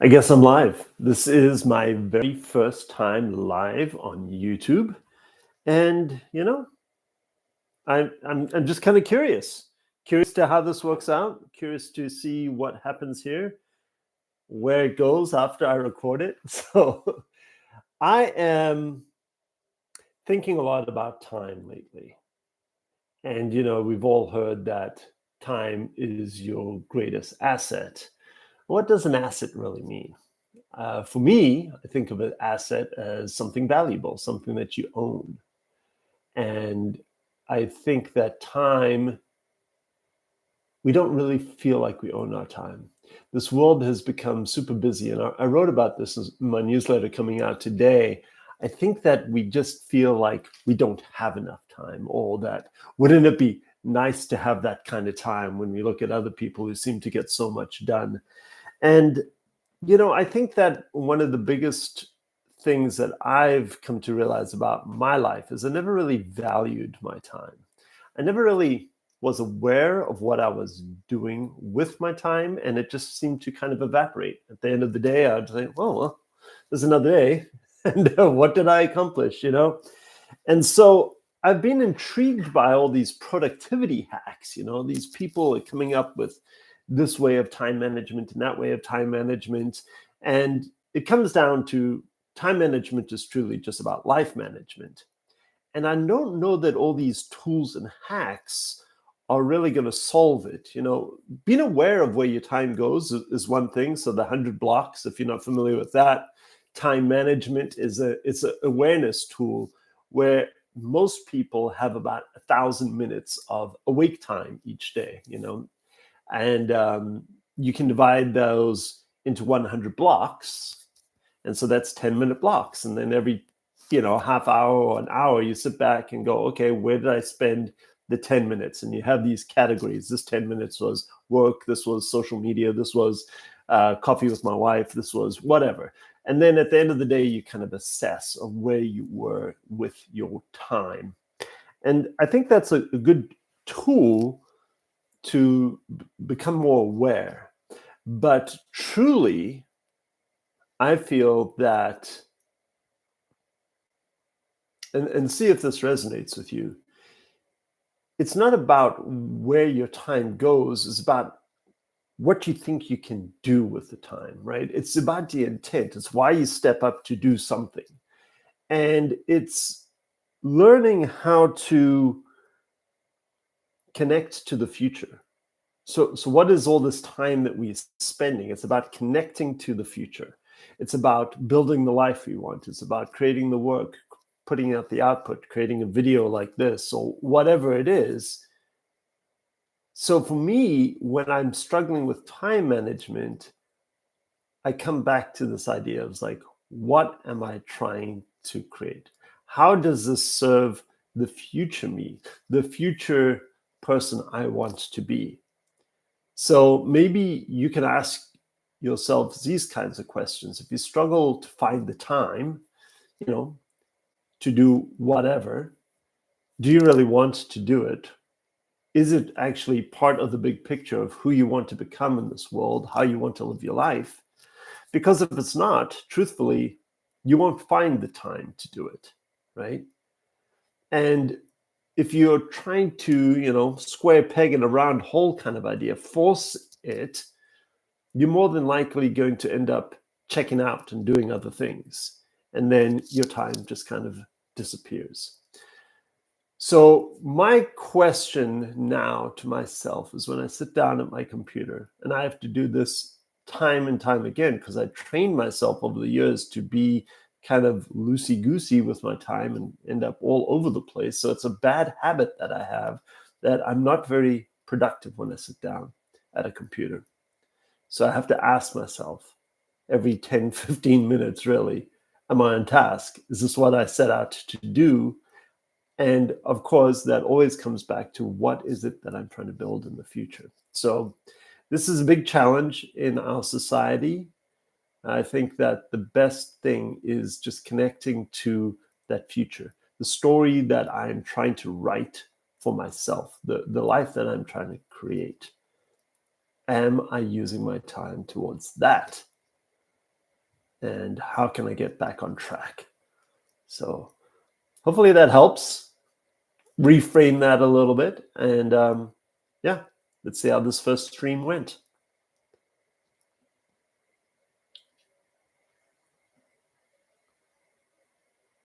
I guess I'm live. This is my very first time live on YouTube, and I'm just kind of curious to how this works out. Curious to see what happens here, where it goes after I record it. So I am thinking a lot about time lately, and we've all heard that time is your greatest asset. What does an asset really mean? For me, I think of an asset as something valuable, something that you own. And I think that time, we don't really feel like we own our time. This world has become super busy. And I wrote about this in my newsletter coming out today. I think that we just feel like we don't have enough time, or that wouldn't it be nice to have that kind of time when we look at other people who seem to get so much done. And I think that one of the biggest things that I've come to realize about my life is I never really valued my time. I never really was aware of what I was doing with my time, and it just seemed to kind of evaporate. At the end of the day, I'd say, well, there's another day, and what did I accomplish, And so I've been intrigued by all these productivity hacks, these people are coming up with this way of time management and that way of time management. And it comes down to time management is truly just about life management. And I don't know that all these tools and hacks are really going to solve it. Being aware of where your time goes is one thing. So the 100 blocks, if you're not familiar with that, time management it's an awareness tool where most people have about 1,000 minutes of awake time each day, and you can divide those into 100 blocks. And so that's 10-minute blocks. And then every, half hour or an hour, you sit back and go, okay, where did I spend the 10 minutes? And you have these categories. This 10 minutes was work. This was social media. This was coffee with my wife. This was whatever. And then at the end of the day, you kind of assess of where you were with your time. And I think that's a good tool to become more aware. But truly, I feel that, and see if this resonates with you, it's not about where your time goes, it's about what you think you can do with the time, right? It's about the intent. It's why you step up to do something. And it's learning how to connect to the future. So what is all this time that we're spending? It's about connecting to the future. It's about building the life we want. It's about creating the work, putting out the output, creating a video like this, or whatever it is. So for me, when I'm struggling with time management, I come back to this idea of like, what am I trying to create? How does this serve the future me, the future person I want to be? So maybe you can ask yourself these kinds of questions. If you struggle to find the time, to do whatever, do you really want to do it? Is it actually part of the big picture of who you want to become in this world, how you want to live your life? Because if it's not, truthfully, you won't find the time to do it, right? And if you're trying to, square a peg in a round hole kind of idea, force it, you're more than likely going to end up checking out and doing other things. And then your time just kind of disappears. So my question now to myself is when I sit down at my computer, and I have to do this time and time again because I trained myself over the years to be kind of loosey-goosey with my time and end up all over the place. So it's a bad habit that I have, that I'm not very productive when I sit down at a computer. So I have to ask myself every 10, 15 minutes, really, am I on task? Is this what I set out to do? And of course, that always comes back to what is it that I'm trying to build in the future? So this is a big challenge in our society. I think that the best thing is just connecting to that future, the story that I'm trying to write for myself, the life that I'm trying to create. Am I using my time towards that? and how can I get back on track? So hopefully that helps reframe that a little bit. And yeah, let's see how this first stream went.